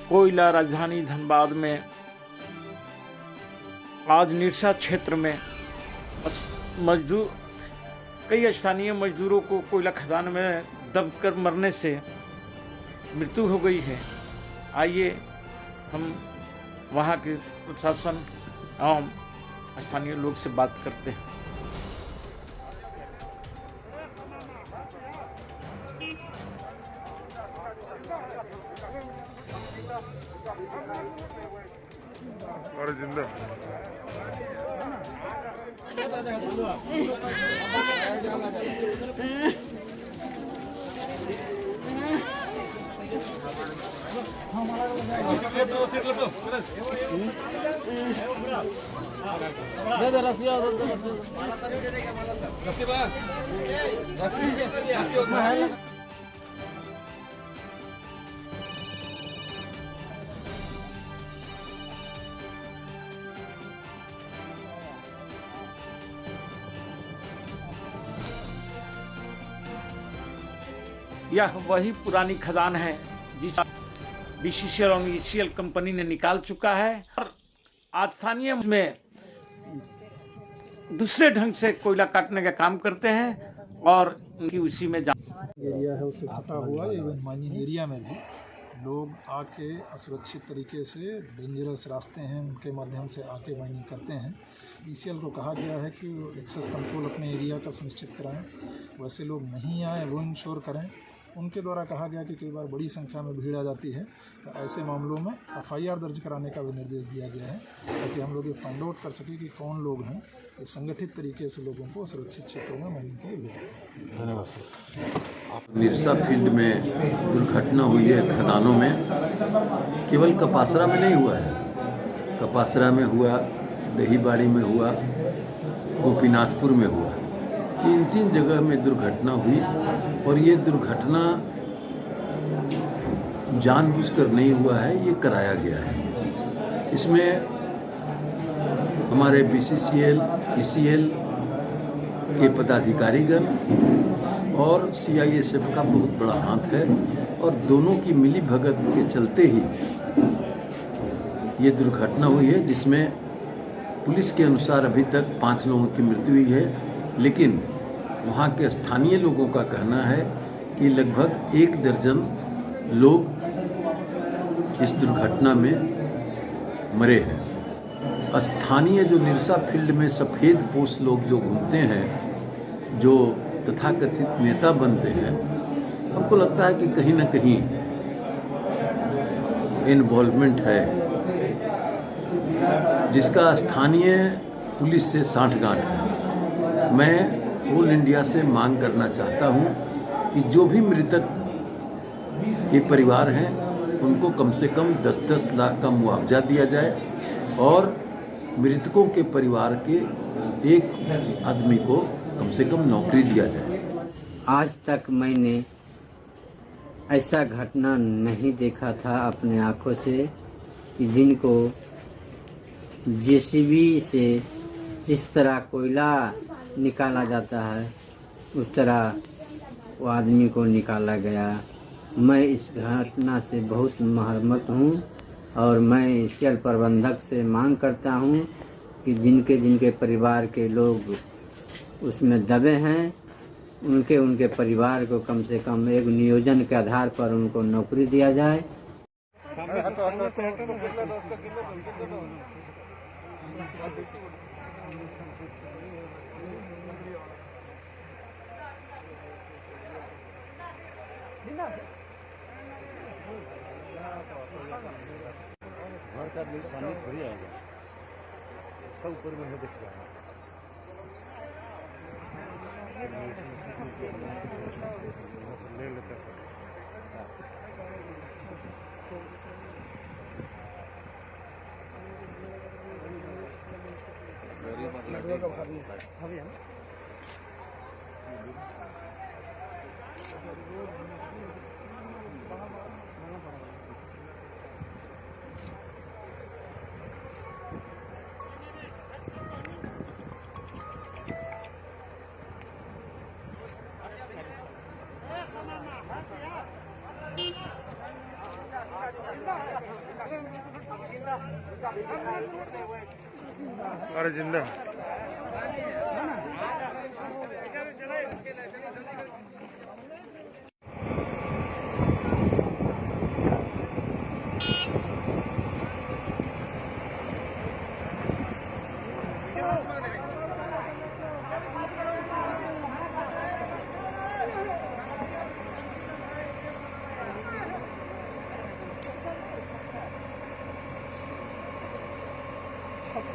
कोयला राजधानी धनबाद में आज निरसा क्षेत्र में कई स्थानीय मजदूरों को कोयला खदान में दबकर मरने से मृत्यु हो गई है। आइए हम वहाँ के प्रशासन एवं स्थानीय लोग से बात करते हैं। और जिंदा यह वही पुरानी खदान है जिस बीसीसीएल और ईसीएल कंपनी ने निकाल चुका है और आज स्थानीय में दूसरे ढंग से कोयला काटने का काम करते हैं और उनकी उसी में एरिया है उससे सटा हुआ इवन माइनिंग एरिया में भी लोग आके असुरक्षित तरीके से डेंजरस रास्ते हैं उनके माध्यम से आके माइनिंग करते हैं। ईसीएल को कहा गया है कि एक्सेस कंट्रोल अपने एरिया का सुनिश्चित कराएं, वैसे लोग नहीं आए वो इंश्योर करें। उनके द्वारा कहा गया कि कई बार बड़ी संख्या में भीड़ आ जाती है, तो ऐसे मामलों में FIR दर्ज कराने का भी निर्देश दिया गया है ताकि हम लोग ये फाइंड आउट कर सकें कि कौन लोग हैं जो संगठित तरीके से लोगों को सुरक्षित क्षेत्रों में माइनिंग के लिए भेजें। धन्यवाद सर। निरसा फील्ड में दुर्घटना हुई है खदानों में, केवल कपासरा में नहीं हुआ है, कपासरा में हुआ, दहीबाड़ी में हुआ, गोपीनाथपुर में हुआ, तीन जगह में दुर्घटना हुई। और ये दुर्घटना जानबूझकर नहीं हुआ है, ये कराया गया है। इसमें हमारे बीसीसीएल, ईसीएल के पदाधिकारीगण और CISF का बहुत बड़ा हाथ है और दोनों की मिली भगत के चलते ही ये दुर्घटना हुई है, जिसमें पुलिस के अनुसार अभी तक 5 लोगों की मृत्यु हुई है, लेकिन वहाँ के स्थानीय लोगों का कहना है कि लगभग 1 दर्जन लोग इस दुर्घटना में मरे हैं। स्थानीय जो निरसा फील्ड में सफ़ेद पोश लोग जो घूमते हैं, जो तथाकथित नेता बनते हैं, हमको लगता है कि कहीं ना कहीं इन्वॉल्वमेंट है, जिसका स्थानीय पुलिस से साठगांठ है। मैं ऑल इंडिया से मांग करना चाहता हूं कि जो भी मृतक के परिवार हैं उनको कम से कम 10-10 लाख का मुआवजा दिया जाए और मृतकों के परिवार के एक आदमी को कम से कम नौकरी दिया जाए। आज तक मैंने ऐसा घटना नहीं देखा था अपने आँखों से कि जिनको JCB से जिस तरह कोयला निकाला जाता है उस तरह वो आदमी को निकाला गया। मैं इस घटना से बहुत मर्माहत हूँ और मैं ईसीएल प्रबंधक से मांग करता हूँ कि जिनके परिवार के लोग उसमें दबे हैं उनके परिवार को कम से कम एक नियोजन के आधार पर उनको नौकरी दिया जाए। घर का भी सामने थोड़ी आएगा, सब ऊपर में है, दिख रहा है। ले लेते हैं। भाभी है ना? अरे जिंदा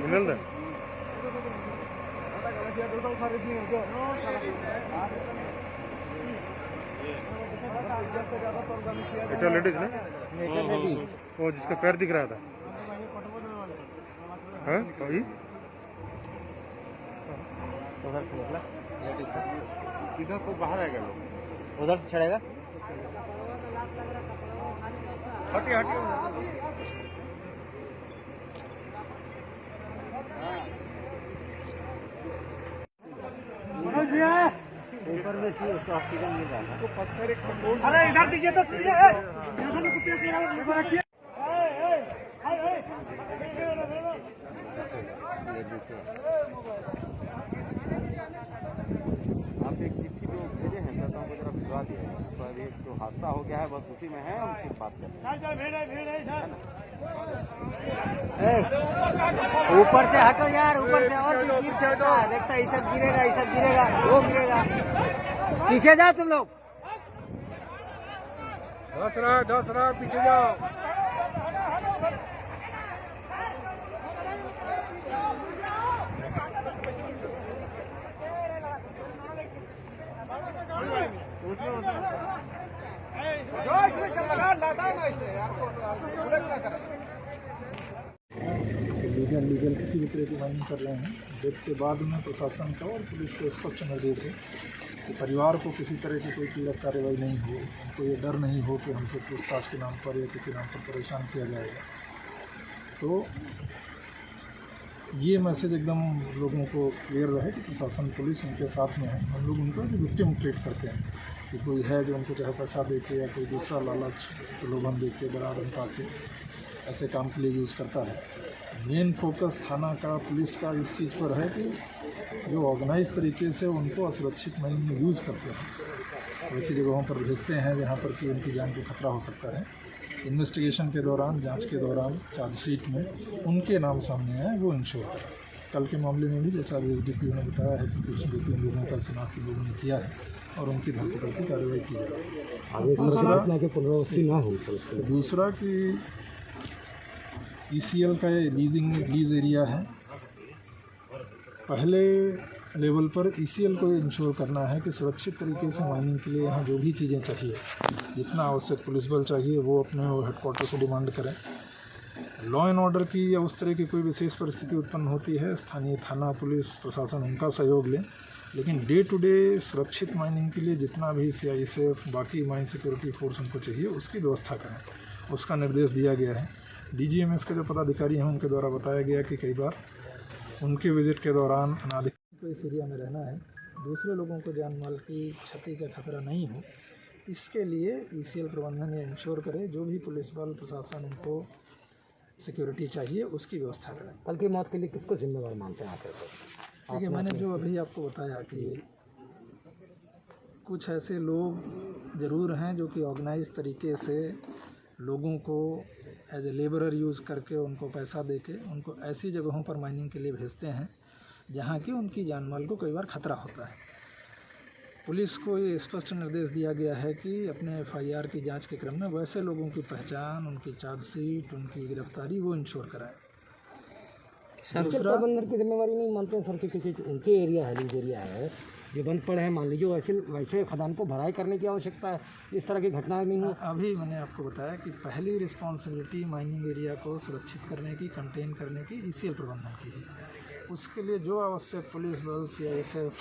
मिलल दे बेटा लेडीज ना वो जिसका पैर दिख रहा था हाँ वही उधर से निकला इधर को बाहर आएगा लोग उधर से चढ़ेगा हटिए हटिए ऊपर में थी उसको ऑक्सीजन मिल रहा था पत्थर एक सपोर्ट अरे इधर दीजिए तो आप एक चिट्ठी जो भेजे हैं सरकार को जरा भिजवा दिया सर एक जो हादसा हो गया है बस उसी में है हम फिर बात करते हैं ऊपर से हटो यार ऊपर से और भी गिर सकता है देखता ये सब गिरेगा वो गिरेगा पीछे जाओ तुम लोग दस रहा पीछे जाओ लीगल किसी भी तरह की माइनिंग कर रहे हैं डेथ के बाद में प्रशासन का और पुलिस को स्पष्ट निर्देश है कि परिवार को किसी तरह की कोई पीड़क कार्रवाई नहीं हो, उनको ये डर नहीं हो कि हमसे पूछताछ के नाम पर या किसी नाम पर परेशान किया जाएगा। तो ये मैसेज एकदम लोगों को क्लियर रहे कि प्रशासन पुलिस उनके साथ में है। हम लोग उनको विक्टिम ट्रीट करते हैं कि कोई है जो उनको चाहे पैसा दे के या कोई दूसरा लालच प्रलोभन दे के डरा धमका के ऐसे काम के लिए यूज़ करता है। मेन फोकस थाना का पुलिस का इस चीज़ पर है कि जो ऑर्गेनाइज तरीके से उनको असुरक्षित माइनिंग में यूज़ करते हैं वैसी जगहों पर भेजते हैं जहाँ पर कि उनकी जान को खतरा हो सकता है। इन्वेस्टिगेशन के दौरान जांच के दौरान चार्जशीट में उनके नाम सामने आए वो इंश्योर करें। कल के मामले में भी जैसा अभी एसडीपीओ ने बताया है कि कुछ 2-3 लोगों का शनाख्ती लोगों ने किया है और उनकी धरपकड़ की कार्रवाई की जाएगी। दूसरा कि ईसीएल का ये लीज एरिया है। पहले लेवल पर ईसीएल को इंश्योर करना है कि सुरक्षित तरीके से माइनिंग के लिए यहाँ जो भी चीज़ें चाहिए, जितना आवश्यक पुलिस बल चाहिए वो अपने हेडक्वार्टर से डिमांड करें। लॉ एंड ऑर्डर की या उस तरह की कोई विशेष परिस्थिति उत्पन्न होती है, स्थानीय थाना पुलिस प्रशासन उनका सहयोग लें, लेकिन डे टू डे सुरक्षित माइनिंग के लिए जितना भी सीआईएसएफ बाकी माइन सिक्योरिटी फोर्स उनको चाहिए उसकी व्यवस्था करें, उसका निर्देश दिया गया है। डीजीएमएस के जो पदाधिकारी हैं उनके द्वारा बताया गया कि कई बार उनके विजिट के दौरान अनाधिकृत को इस एरिया में रहना है, दूसरे लोगों को जान माल की क्षति का खतरा नहीं हो, इसके लिए ईसीएल प्रबंधन ये इंश्योर करे जो भी पुलिस बल प्रशासन उनको सिक्योरिटी चाहिए उसकी व्यवस्था करें। कल की मौत के लिए किसको जिम्मेवार मानते हैं आप? देखिए मैंने जो अभी आपको बताया कि कुछ ऐसे लोग ज़रूर हैं जो कि ऑर्गेनाइज तरीके से लोगों को एज ए लेबरर यूज़ करके उनको पैसा देके उनको ऐसी जगहों पर माइनिंग के लिए भेजते हैं जहाँ की उनकी जान माल को कई बार खतरा होता है। पुलिस को ये स्पष्ट निर्देश दिया गया है कि अपने एफआईआर की जांच के क्रम में वैसे लोगों की पहचान, उनकी चार्जशीट, उनकी गिरफ्तारी वो इंश्योर कराए। प्रबंधन की जिम्मेवारी नहीं मानते हैं सर कि किसी उनके एरिया है, लीज एरिया है जो बंद पड़े हैं, मान लीजिए वैसे खदान को भराई करने की आवश्यकता है, इस तरह की घटनाएं नहीं हो। अभी मैंने आपको बताया कि पहली रिस्पॉन्सिबिलिटी माइनिंग एरिया को सुरक्षित करने की, कंटेन करने की ईसीएल प्रबंधन की है। उसके लिए जो आवश्यक पुलिस बल, सीआईएसएफ,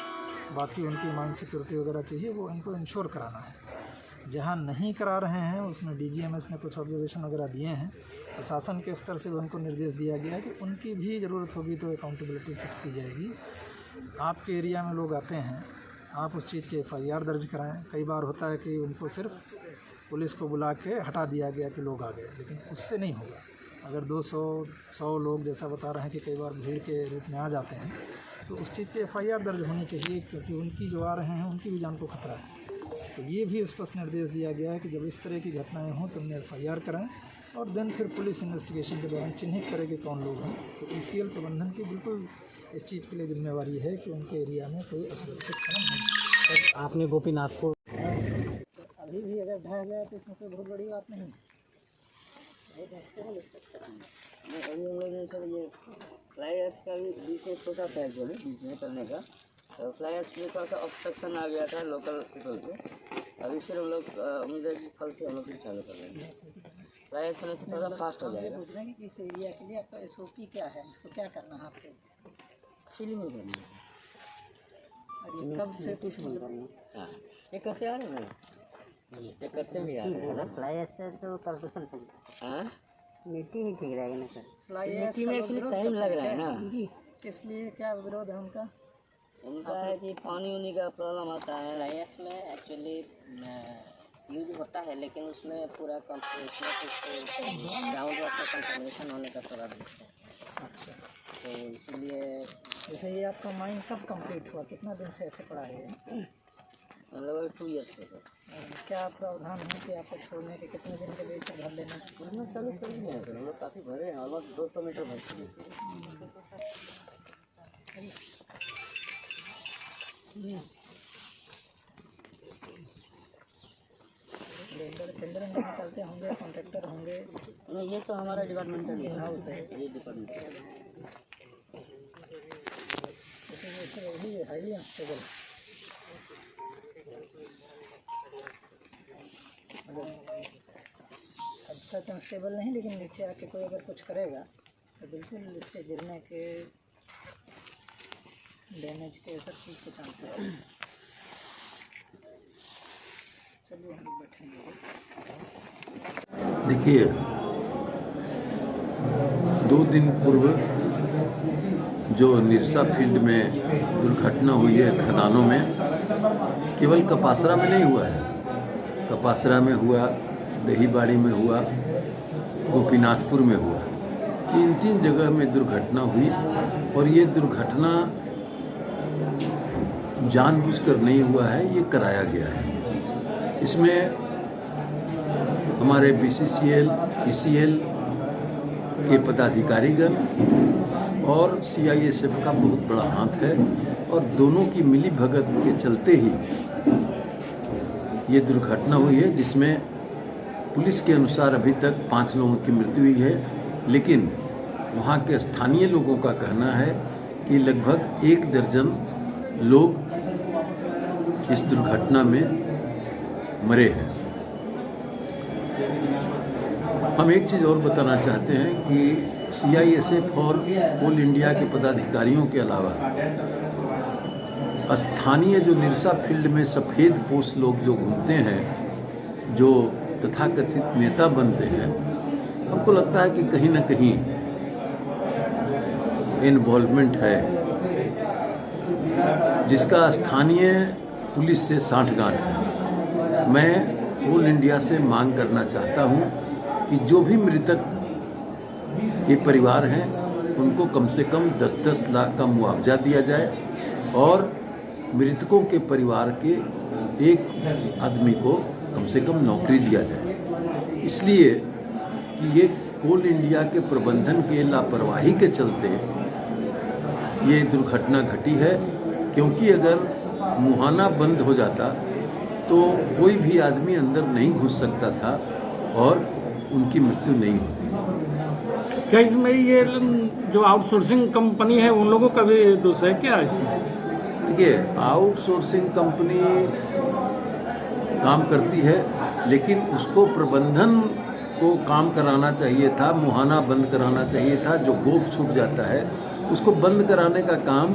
बाकी उनकी माइन सिक्योरिटी वगैरह चाहिए वो इनको इंश्योर कराना है। जहाँ नहीं करा रहे हैं उसमें डीजीएमएस ने कुछ ऑब्जर्वेशन वगैरह दिए हैं, प्रशासन के स्तर से उनको निर्देश दिया गया है कि उनकी भी ज़रूरत होगी तो अकाउंटेबिलिटी फिक्स की जाएगी। आपके एरिया में लोग आते हैं, आप उस चीज़ की एफआईआर दर्ज कराएं। कई बार होता है कि उनको सिर्फ पुलिस को बुला के हटा दिया गया कि लोग आ गए, लेकिन उससे नहीं होगा। अगर 200-100 लोग जैसा बता रहे हैं कि कई बार भीड़ के रूप में आ जाते हैं, तो उस चीज़ की FIR दर्ज होनी चाहिए, क्योंकि उनकी जो आ रहे हैं उनकी भी जान को खतरा है। तो ये भी स्पष्ट निर्देश दिया गया है कि जब इस तरह की घटनाएं हों तो उन्हें FIR कराएं और देन फिर पुलिस इन्वेस्टिगेशन के दौरान चिन्हित करे कि कौन लोग हैं। तो ECL प्रबंधन की बिल्कुल इस चीज़ के लिए जिम्मेवारी है कि उनके एरिया में कोई असुरक्षित काम नहीं। आपने गोपीनाथ को अभी भी अगर ढह गया तो इसमें कोई बहुत बड़ी बात नहीं है। अभी हम लोग ने सर ये फ्लाई ऐश का भी बीच में छोटा था, एक्चुअली बीच में चलने का, तो फ्लाई ऐश में थोड़ा सा ऑब्स्ट्रक्शन आ गया था लोकल पीपल से। अभी फिर हम लोग उम्मीद है कि कल से हम लोग फिर चालू कर देंगे। फ्लाई ऐश होने से थोड़ा सा फास्ट हो जाएगा। पूछ रहे हैं कि इस एरिया के लिए आपका SOP क्या है, इसको क्या करना है आपको? फिल्म ही करनी है। और ये कब से कुछ हाँ, ये करते आ रहे हैं ना, ये करते भी आ रहे हैं ना। फ्लाई ऐश से तो कल्पेशन सही, हाँ, मिट्टी ही ठीक रहेगा ना सर? फ्लाई ऐश मिट्टी में एक्चुअली टाइम लग रहा है ना जी, इसलिए क्या विरोध है उनका? उनका है कि पानी उनी का प्रॉब्लम आता है। फ्लाई ऐश में एक्चुअली यूज होता है, लेकिन उसमें पूरा ग्राउंड वाटर कंटामिनेशन होने का थोड़ा दिखता है। अच्छा, तो इसलिए जैसे ये आपका माइन कब कंप्लीट हुआ, कितना दिन से ऐसे पड़ा है? मतलब 2 ईयर्स से। क्या प्रावधान है कि आपको छोड़ने के कितने दिन के बीच भर लेना? उतना चालू कर दिए हैं, हम लोग काफ़ी भरे हैं, ऑलमोस्ट 200 मीटर भर चुके हैं। टेंडर निकालते होंगे, कॉन्ट्रैक्टर होंगे? नहीं, ये तो हमारा डिपार्टमेंटल हाउस है, ये डिपार्टमेंट है हाईली अनस्टेबल। अब सच अनस्टेबल नहीं, लेकिन नीचे आके कोई अगर कुछ करेगा तो बिल्कुल इसके गिरने के, डैमेज के, सब चीज़ के चांसेस हैं। चलिए हम बैठेंगे। देखिए, 2 दिन पूर्व जो निरसा फील्ड में दुर्घटना हुई है खदानों में, केवल कपासरा में नहीं हुआ है, कपासरा में हुआ, दहीबाड़ी में हुआ, गोपीनाथपुर में हुआ, 3 जगह में दुर्घटना हुई। और ये दुर्घटना जानबूझकर नहीं हुआ है, ये कराया गया है। इसमें हमारे BCCL, ECL के पदाधिकारीगण और CISF का बहुत बड़ा हाथ है, और दोनों की मिली भगत के चलते ही ये दुर्घटना हुई है, जिसमें पुलिस के अनुसार अभी तक 5 लोगों की मृत्यु हुई है, लेकिन वहाँ के स्थानीय लोगों का कहना है कि लगभग 1 दर्जन लोग इस दुर्घटना में मरे हैं। हम एक चीज़ और बताना चाहते हैं कि CISF और ऑल इंडिया के पदाधिकारियों के अलावा स्थानीय जो निरसा फील्ड में सफ़ेद पोश लोग जो घूमते हैं, जो तथाकथित नेता बनते हैं, हमको लगता है कि कहीं ना कहीं इन्वॉल्वमेंट है, जिसका स्थानीय पुलिस से साठगांठ है। मैं ऑल इंडिया से मांग करना चाहता हूं कि जो भी मृतक के परिवार हैं उनको कम से कम 10-10 लाख का मुआवजा दिया जाए, और मृतकों के परिवार के एक आदमी को कम से कम नौकरी दिया जाए। इसलिए कि ये ऑल इंडिया के प्रबंधन के लापरवाही के चलते ये दुर्घटना घटी है, क्योंकि अगर मुहाना बंद हो जाता तो कोई भी आदमी अंदर नहीं घुस सकता था और उनकी मृत्यु नहीं होती। क्या इसमें ये जो आउटसोर्सिंग कंपनी है उन लोगों का भी दोष है क्या इसमें? देखिए, आउटसोर्सिंग कंपनी काम करती है, लेकिन उसको प्रबंधन को काम कराना चाहिए था, मुहाना बंद कराना चाहिए था। जो गोफ छूट जाता है उसको बंद कराने का काम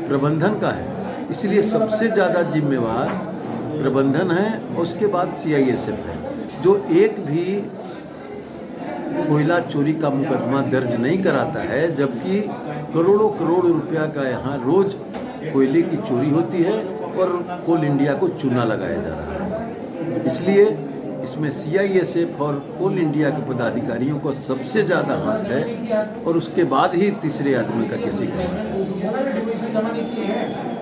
प्रबंधन का है, इसलिए सबसे ज़्यादा जिम्मेवार प्रबंधन है, और उसके बाद CISF है, जो एक भी कोयला चोरी का मुकदमा दर्ज नहीं कराता है, जबकि करोड़ों करोड़ रुपया का यहाँ रोज कोयले की चोरी होती है और कोल इंडिया को चूना लगाया जा रहा है। इसलिए इसमें CISF और ऑल इंडिया के पदाधिकारियों को सबसे ज़्यादा हाथ है और उसके बाद ही तीसरे आदमी का किसी का हाथ है।